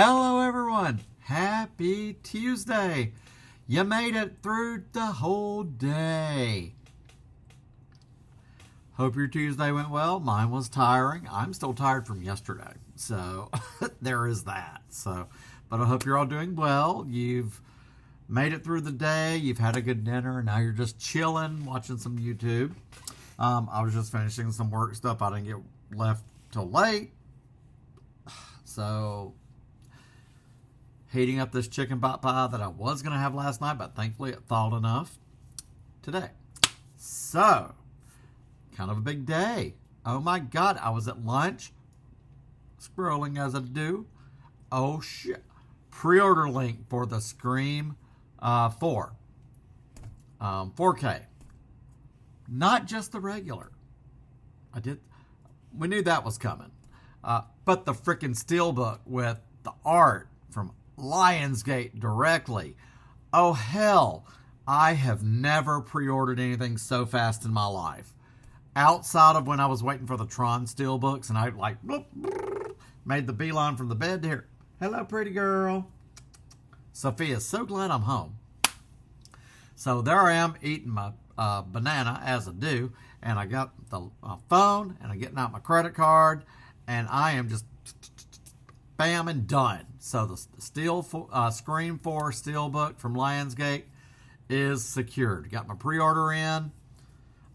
Hello everyone, happy Tuesday. You made it through the whole day. Hope your Tuesday went well. Mine was tiring. I'm still tired from yesterday, so there is that. But I hope you're all doing well. You've made it through the day. You've had a good dinner, and now you're just chilling, watching some YouTube. I was just finishing some work stuff. I didn't get left till late, so heating up this chicken pot pie that I was going to have last night, but thankfully it thawed enough today. So, kind of a big day. Oh my God, I was at lunch, scrolling as I do. Oh shit. Pre-order link for the Scream 4. 4K. Not just the regular. We knew that was coming. But the freaking Steelbook with the art from Lionsgate directly. Oh hell, I have never pre-ordered anything so fast in my life. Outside of when I was waiting for the Tron Steelbooks and I made the beeline from the bed to here. Hello, pretty girl. Sophia's so glad I'm home. So there I am eating my banana as I do, and I got the phone and I'm getting out my credit card, and I am just bam and done. So the Scream 4 Steelbook from Lionsgate is secured. Got my pre-order in.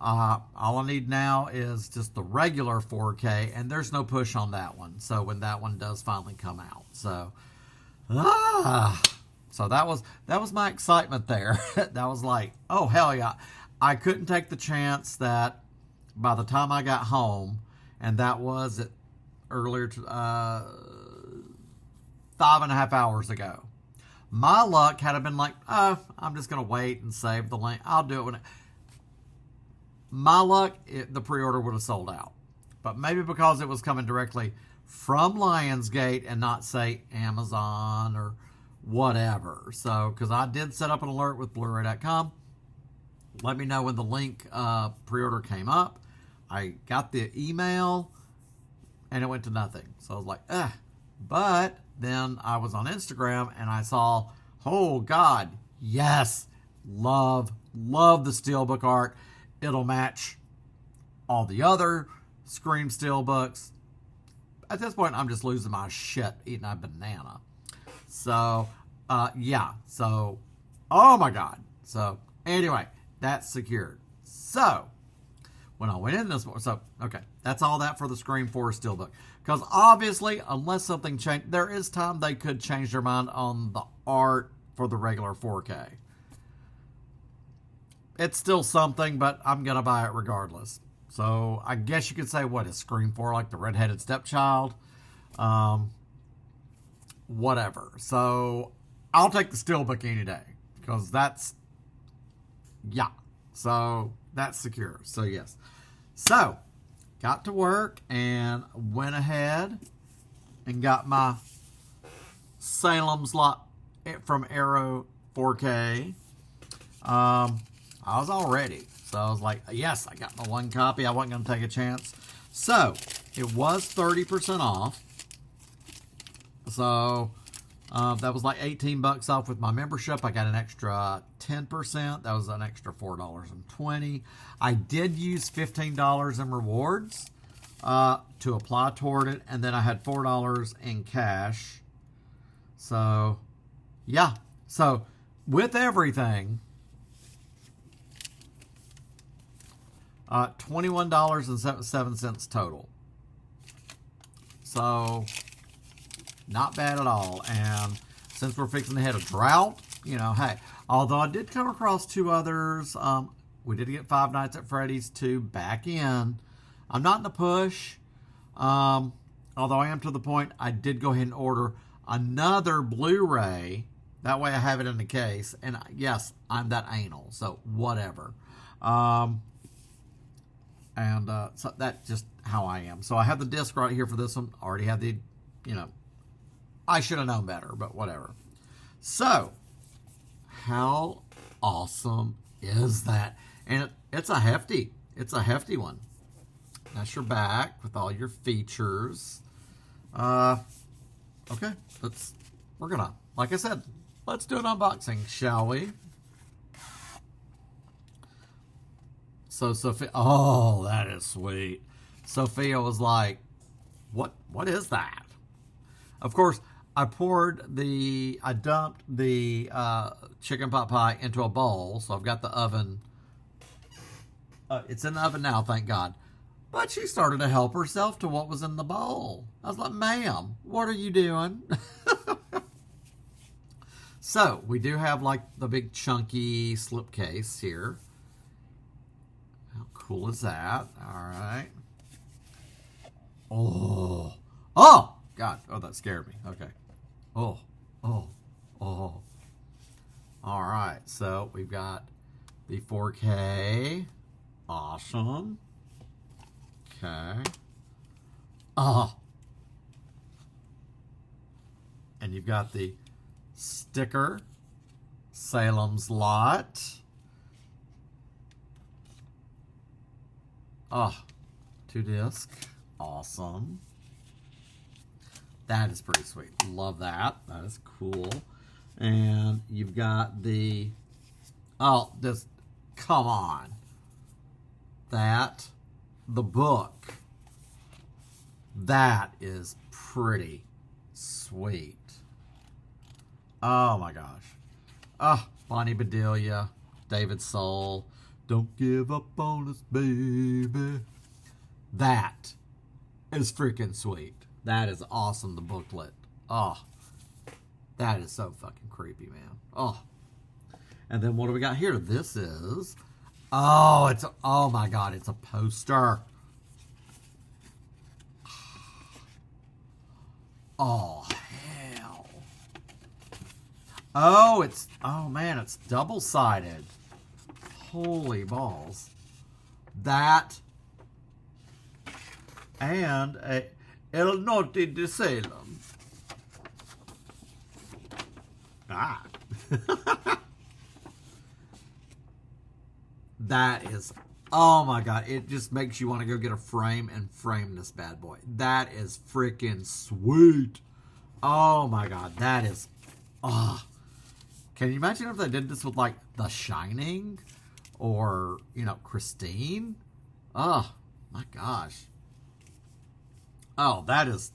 All I need now is just the regular 4K, and there's no push on that one. So when that one does finally come out, so that was my excitement there. That was like, oh hell yeah! I couldn't take the chance that by the time I got home, and that was earlier 5.5 hours ago. My luck had been like, oh, I'm just going to wait and save the link. I'll do it when my luck, the pre-order would have sold out. But maybe because it was coming directly from Lionsgate and not, say, Amazon or whatever. So, because I did set up an alert with bluray.com. Let me know when the link pre-order came up. I got the email and it went to nothing. So I was like, eh. But then I was on Instagram and I saw, oh God, yes, love the Steelbook art. It'll match all the other Scream Steelbooks. At this point, I'm just losing my shit eating a banana. So, yeah. So, oh my God. So, anyway, that's secured. So, when I went in this morning, okay, that's all that for the Scream 4 Steelbook. Because obviously, unless something changed, there is time they could change their mind on the art for the regular 4K. It's still something, but I'm going to buy it regardless. So, I guess you could say, what is Scream 4, like the redheaded stepchild? Whatever. So, I'll take the Steelbook any day. Because that's, yeah. So, that's secure. So, yes. So, got to work and went ahead and got my Salems Lot from Arrow 4K. I was all ready. So I was like, yes, I got my one copy. I wasn't going to take a chance. So it was 30% off. So that was like $18 off with my membership. I got an extra 10%. That was an extra $4.20. I did use $15 in rewards to apply toward it. And then I had $4 in cash. So, yeah. So with everything, $21.07 total. So, not bad at all. And since we're fixing to hit a drought, you know, hey, although I did come across two others, we did get Five Nights at Freddy's 2 back in. I'm not in a push, although I am to the point I did go ahead and order another Blu-ray. That way I have it in the case. And yes, I'm that anal, so whatever. So that's just how I am. So I have the disc right here for this one. Already have the, you know, I should have known better, but whatever. So, how awesome is that? And it's a hefty one. That's your back with all your features. Okay, we're gonna, like I said, let's do an unboxing, shall we? So Sophia, oh, that is sweet. Sophia was like, what is that? Of course, I dumped the chicken pot pie into a bowl, so I've got the oven. It's in the oven now, thank God. But she started to help herself to what was in the bowl. I was like, ma'am, what are you doing? So, we do have like the big chunky slipcase here. How cool is that? All right. Oh. Oh! God. Oh, that scared me. Okay. Oh. Oh. Oh. All right. So, we've got the 4K. Awesome. Okay. Oh. And you've got the sticker, Salem's Lot. Oh, 2 disc. Awesome. That is pretty sweet. Love that. That is cool. And you've got the, oh, this, come on. The book. That is pretty sweet. Oh my gosh. Oh, Bonnie Bedelia, David Soul. Don't give up on us, baby. That is freaking sweet. That is awesome, the booklet. Oh, that is so fucking creepy, man. Oh. And then what do we got here? This is, oh my God, it's a poster. Oh, hell. Oh, man, it's double-sided. Holy balls. That and El Norte de Salem. Ah. That is, oh my God, it just makes you want to go get a frame and frame this bad boy. That is freaking sweet. Oh my God, that is, Can you imagine if they did this with like The Shining or, Christine? Oh my gosh. Oh, that is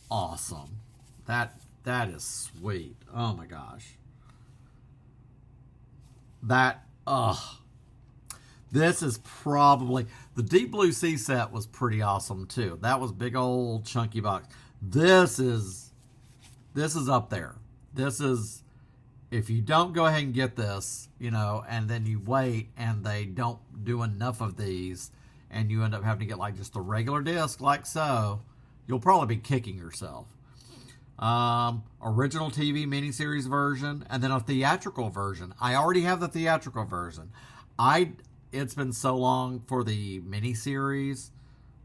awesome. That is sweet. Oh my gosh. This is probably, the Deep Blue Sea set was pretty awesome too. That was big old chunky box. This is up there. This is, if you don't go ahead and get this, and then you wait and they don't do enough of these and you end up having to get like just a regular disc like so, you'll probably be kicking yourself. Original TV miniseries version and then a theatrical version. I already have the theatrical version. It's been so long for the miniseries.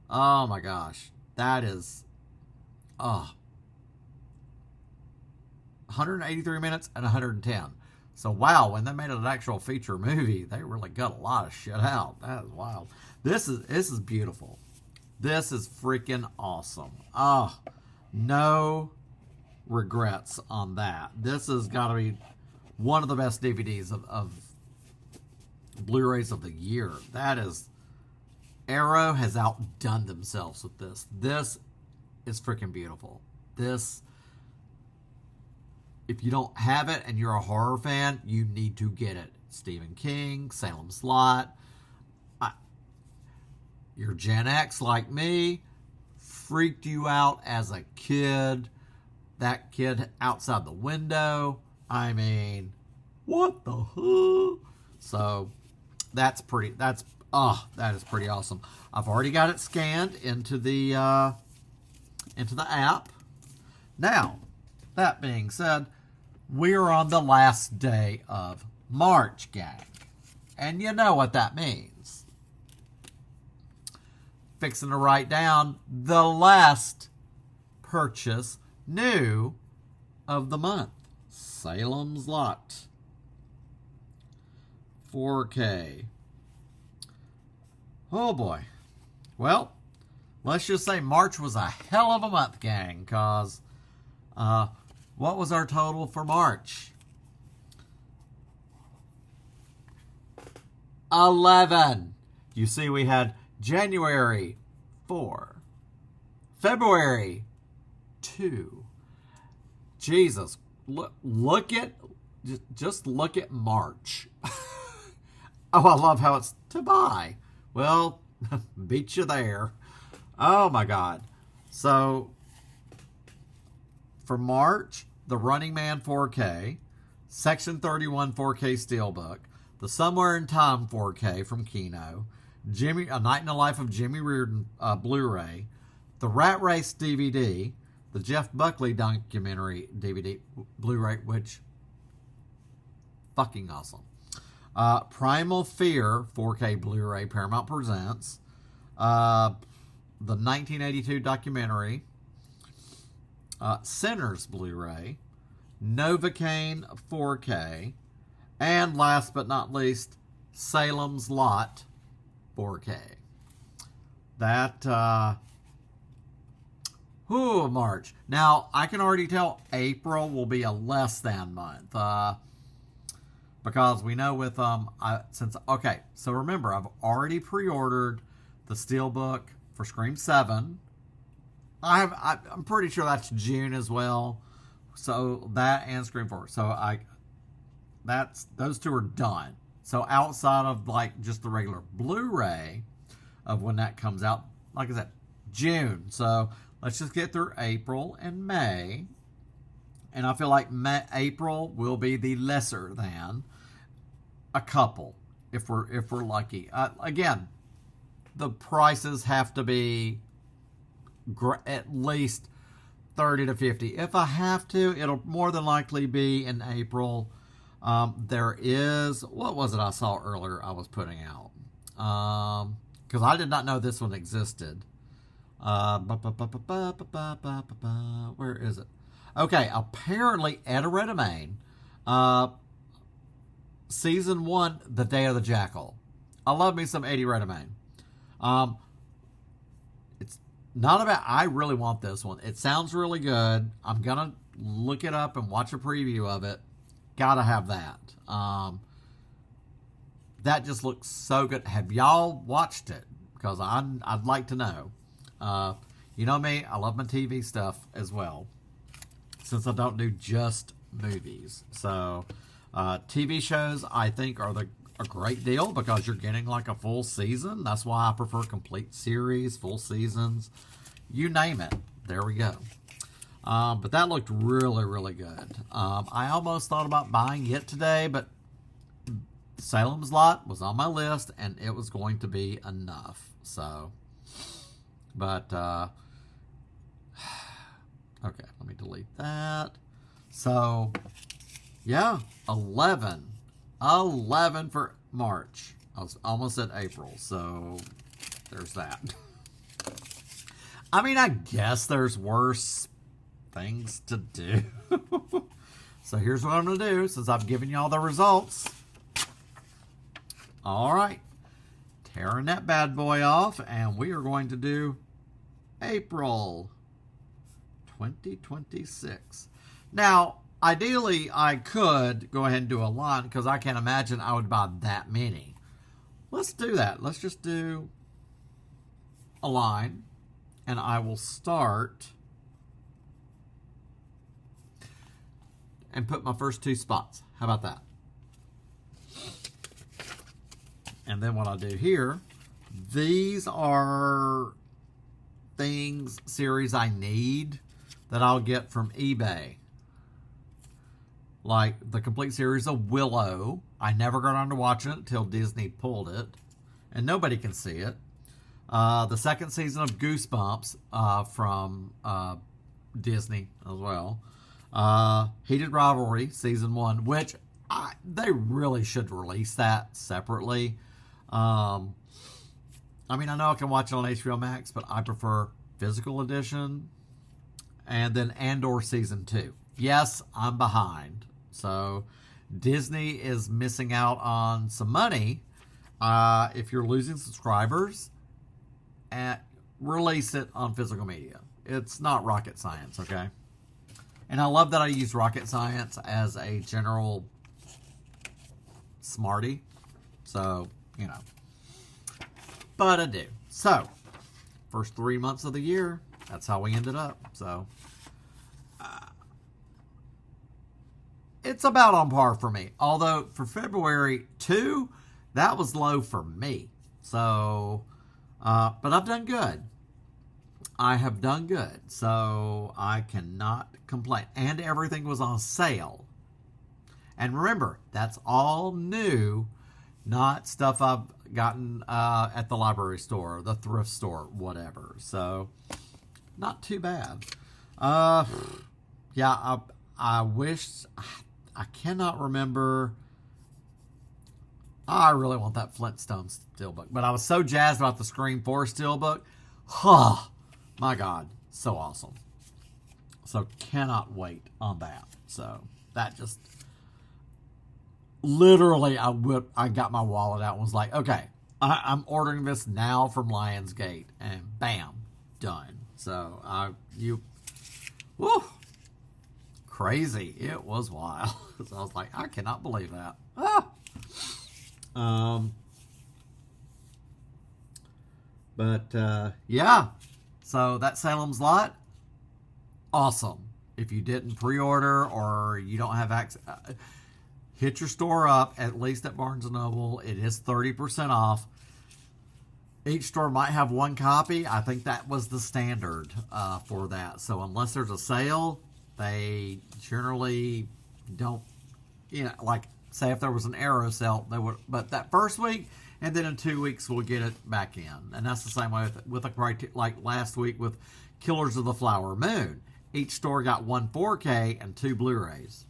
Oh my gosh. That is 183 minutes and 110. So wow, when they made it an actual feature movie, they really got a lot of shit out. That is wild. This is beautiful. This is freaking awesome. Oh, no regrets on that. This has got to be one of the best DVDs of Blu-rays of the year. That is, Arrow has outdone themselves with this. This is freaking beautiful. This, if you don't have it and you're a horror fan, you need to get it. Stephen King, Salem's Lot. You're Gen X like me, freaked you out as a kid. That kid outside the window. I mean, what the hell? So that is pretty awesome. I've already got it scanned into the app. Now, that being said, we're on the last day of March, gang. And you know what that means. Fixing to write down the last purchase new of the month. Salem's Lot. 4K. Oh boy. Well, let's just say March was a hell of a month, gang, because What was our total for March? 11. You see, we had January 4, February 2. Jesus, look at just look at March. Oh, I love how it's to buy. Well, beat you there. Oh my God. So for March, the Running Man 4K, Section 31 4K Steelbook, the Somewhere in Time 4K from Kino, A Night in the Life of Jimmy Reardon Blu-ray, the Rat Race DVD, the Jeff Buckley documentary DVD Blu-ray, which fucking awesome. Primal Fear 4K Blu-ray Paramount Presents, the 1982 documentary, Sinners Blu-ray, Novocaine 4K, and last but not least, Salem's Lot 4K. That, March. Now, I can already tell April will be a less than month. Because we know with, so remember, I've already pre-ordered the Steelbook for Scream 7. I'm pretty sure that's June as well. So that and Scream 4. So those two are done. So outside of like just the regular Blu-ray of when that comes out, like I said, June. So let's just get through April and May. And I feel like April will be the lesser than a couple if we're lucky. Again, the prices have to be at least 30 to 50. If I have to, it'll more than likely be in April. There is, what was it I saw earlier I was putting out? Because I did not know this one existed. Where is it? Okay, apparently Ed Redmayne, Season 1, The Day of the Jackal. I love me some Eddie Redmayne. It's not about, I really want this one. It sounds really good. I'm going to look it up and watch a preview of it. Gotta have that. That just looks so good. Have y'all watched it? Because I'd like to know. You know me, I love my TV stuff as well, since I don't do just movies. So TV shows, I think, are a great deal because you're getting like a full season. That's why I prefer complete series, full seasons, you name it. There we go. But that looked really, really good. I almost thought about buying it today, but Salem's Lot was on my list, and it was going to be enough. So, but, okay, let me delete that. So, yeah, 11 for March. I was almost at April, so there's that. I mean, I guess there's worse things to do. So here's what I'm going to do, since I've given you all the results. All right. Tearing that bad boy off, and we are going to do April 2026. Now, ideally, I could go ahead and do a line, because I can't imagine I would buy that many. Let's do that. Let's just do a line, and I will start and put my first two spots. How about that? And then what I do here, these are series I need that I'll get from eBay. Like the complete series of Willow. I never got on to watching it until Disney pulled it. And nobody can see it. The second season of Goosebumps from Disney as well. Heated Rivalry, Season 1, which they really should release that separately. I mean, I know I can watch it on HBO Max, but I prefer physical edition. And then Andor Season 2. Yes, I'm behind. So Disney is missing out on some money. If you're losing subscribers, release it on physical media. It's not rocket science, okay? And I love that I use rocket science as a general smarty. So, you know. But I do. So, first 3 months of the year, that's how we ended up. So, it's about on par for me. Although, for February 2, that was low for me. So, but I've done good. I have done good. So, I cannot complain. And everything was on sale. And remember, that's all new, not stuff I've gotten at the library store, the thrift store, whatever. So, not too bad. Yeah, I wish... I cannot remember. I really want that Flintstone Steelbook. But I was so jazzed about the Scream 4 Steelbook. Oh, my God. So awesome. So cannot wait on that. So that just... Literally, I got my wallet out and was like, okay, I'm ordering this now from Lionsgate. And bam, done. So, woo. Crazy. It was wild. So I was like, I cannot believe that. Yeah. So that Salem's Lot, awesome. If you didn't pre-order or you don't have access, hit your store up, at least at Barnes & Noble. It is 30% off. Each store might have one copy. I think that was the standard for that. So unless there's a sale, they generally don't, like, say if there was an Arrow sale, they would, but that first week, and then in 2 weeks, we'll get it back in. And that's the same way with like last week with Killers of the Flower Moon. Each store got one 4K and 2 Blu-rays.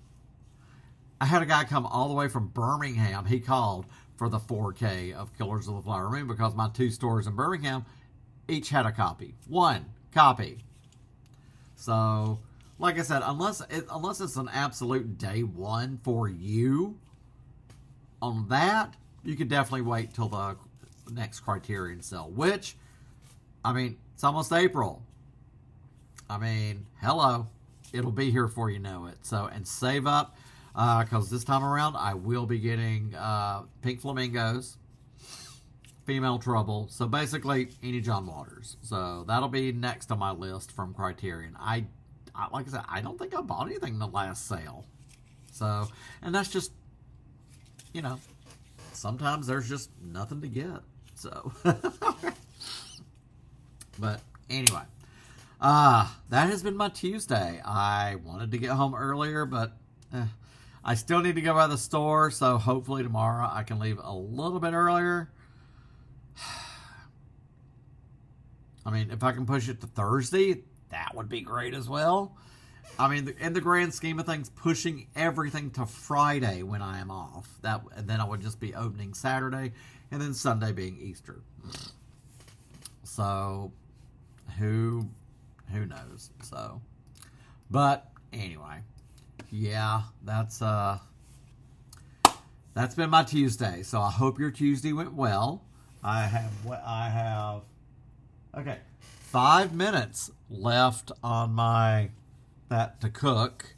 I had a guy come all the way from Birmingham. He called for the 4K of Killers of the Flower Moon because my 2 stores in Birmingham each had a copy. One copy. So... Like I said, unless it's an absolute day one for you on that, you could definitely wait till the next Criterion sale. Which, I mean, it's almost April. I mean, hello. It'll be here before you know it. So, and save up, because this time around, I will be getting Pink Flamingos, Female Trouble. So, basically, any John Waters. So, that'll be next on my list from Criterion. Like I said, I don't think I bought anything in the last sale. So, and that's just, sometimes there's just nothing to get. So, but anyway, that has been my Tuesday. I wanted to get home earlier, but I still need to go by the store. So hopefully tomorrow I can leave a little bit earlier. I mean, if I can push it to Thursday, that would be great as well. I mean, in the grand scheme of things, pushing everything to Friday when I am off. And then I would just be opening Saturday, and then Sunday being Easter. So, who knows? So, but anyway, yeah, that's been my Tuesday. So I hope your Tuesday went well. I have. Okay. 5 minutes left on that to cook.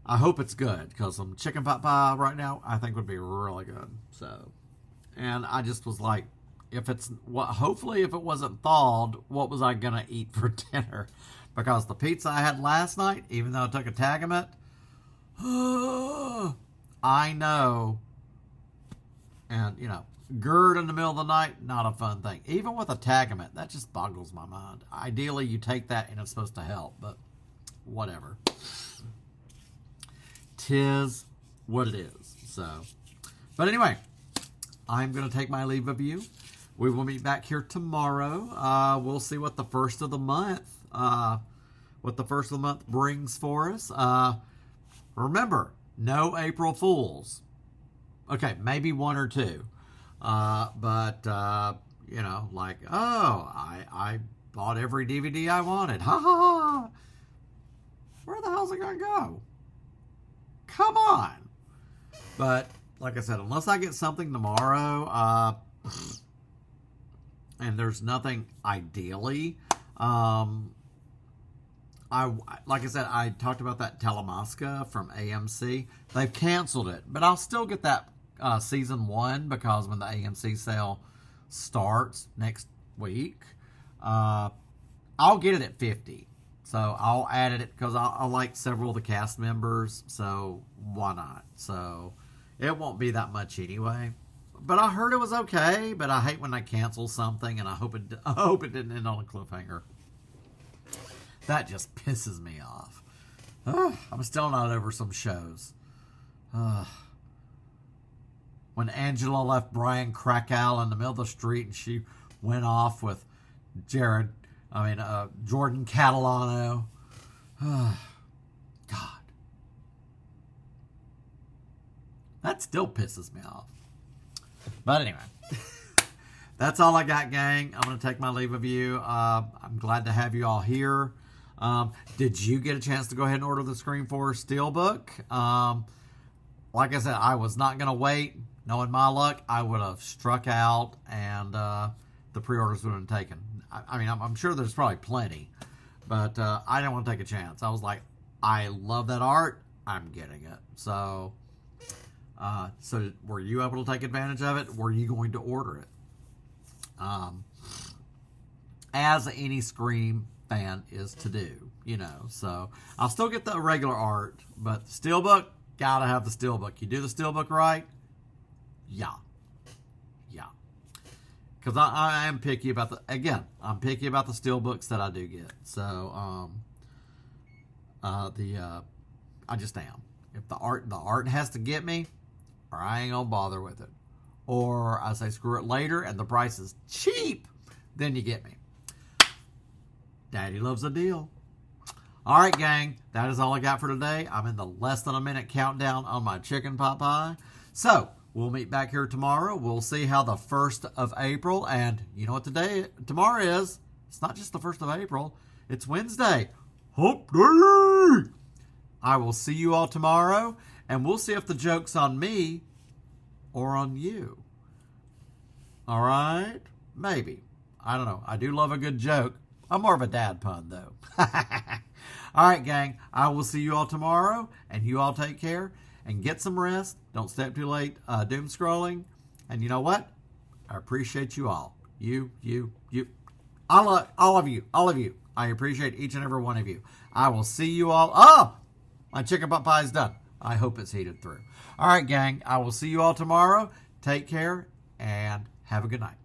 I hope it's good because some chicken pot pie right now I think would be really good. So, and I just was like, hopefully if it wasn't thawed, what was I gonna eat for dinner? Because the pizza I had last night, even though I took a Tagamet, I know, and GERD in the middle of the night, not a fun thing. Even with a Tagamet, that just boggles my mind. Ideally, you take that and it's supposed to help, but whatever. 'Tis what it is. So, but anyway, I'm going to take my leave of you. We will meet back here tomorrow. We'll see what the first of the month, brings for us. Remember, no April Fools. Okay, maybe one or two. But like, I bought every DVD I wanted. Ha ha ha. Where the hell's it going to go? Come on. But, like I said, unless I get something tomorrow, and there's nothing ideally, like I said, I talked about that Telemasca from AMC. They've canceled it, but I'll still get that season 1 because when the AMC sale starts next week, I'll get it at 50. So I'll add it because I like several of the cast members, so why not? So it won't be that much anyway. But I heard it was okay, but I hate when they cancel something, and I hope it didn't end on a cliffhanger. That just pisses me off. I'm still not over some shows. When Angela left Brian Krakow in the middle of the street and she went off with Jordan Catalano. God. That still pisses me off. But anyway, that's all I got, gang. I'm going to take my leave of you. I'm glad to have you all here. Did you get a chance to go ahead and order the Screamforce Steelbook? Like I said, I was not going to wait. Knowing my luck, I would have struck out and the pre-orders would have been taken. I'm sure there's probably plenty, but I didn't want to take a chance. I was like, I love that art. I'm getting it. So were you able to take advantage of it? Were you going to order it? As any Scream fan is to do, So I'll still get the regular art, but the Steelbook, gotta have the Steelbook. You do the Steelbook right, yeah. Because I am picky about I'm picky about the Steelbooks that I do get. So I just am. If the art has to get me, or I ain't gonna bother with it. Or I say screw it later and the price is cheap, then you get me. Daddy loves a deal. All right, gang, that is all I got for today. I'm in the less than a minute countdown on my chicken pot pie. So we'll meet back here tomorrow. We'll see how the 1st of April, and you know what tomorrow is? It's not just the 1st of April. It's Wednesday. Hump Day! I will see you all tomorrow, and we'll see if the joke's on me or on you. All right? Maybe. I don't know. I do love a good joke. I'm more of a dad pun, though. All right, gang. I will see you all tomorrow, and you all take care and get some rest. Don't stay up too late doom scrolling. And you know what? I appreciate you all. You. I love all of you. I appreciate each and every one of you. I will see you all. Oh, my chicken pot pie is done. I hope it's heated through. All right, gang. I will see you all tomorrow. Take care and have a good night.